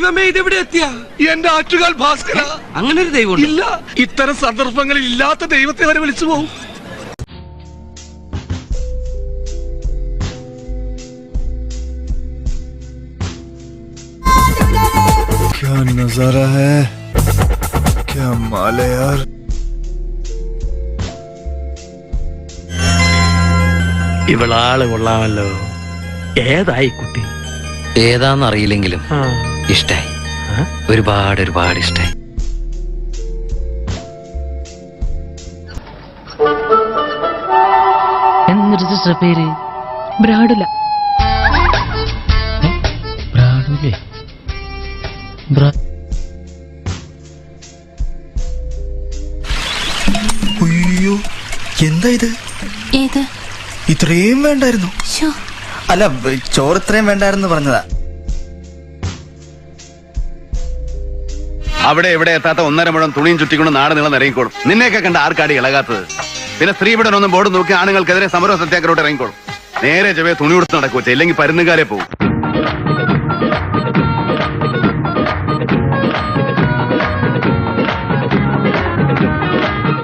ദൈവമേ ഇതെവിടെ എത്തിയ എന്റെ ആറ്റുകാൽ ഭാസ്കര. അങ്ങനെ ഒരു ദൈവം ഇല്ല, ഇത്തരം സന്ദർഭങ്ങളിൽ ഇല്ലാത്ത ദൈവത്തെ വരെ വിളിച്ചു പോകും. क्या नजारा है, क्या माल है यार. ഇവളാള് കൊള്ളാമല്ലോ. ഏതായി കുട്ടി? ഏതാന്നറിയില്ലെങ്കിലും ഇഷ്ടായി, ഒരുപാട് ഒരുപാട് ഇഷ്ടായി. എന്നിട്ട് പേര് ബ്രാഡുല. ബ്രാഡുലേ? അയ്യോ, എന്താ ഇത്? ഏത്? ഇത്രയും വേണ്ടായിരുന്നു. അല്ല, ചോറ് ഇത്രയും വേണ്ടായിരുന്നു പറഞ്ഞതാ. അവിടെ ഇവിടെ എത്താത്ത 1.5 മുഴം തുണിയും ചുറ്റിക്കൊണ്ട് നാട് നീളം ഇറങ്ങിക്കോളും. നിന്നെയൊക്കെ കണ്ട ആർക്കാടി ഇളകാത്തത്? പിന്നെ സ്ത്രീപീഡനൊന്നും ബോർഡ് നോക്കി ആണുങ്ങൾക്കെതിരെ സമരവും സത്യാഗ്രഹോട്ട് ഇറങ്ങിക്കോളും. നേരെ ചെവേ തുണി കൊടുത്ത് നടക്കുവച്ച, ഇല്ലെങ്കിൽ പരുന്നുകാരെ പോകും.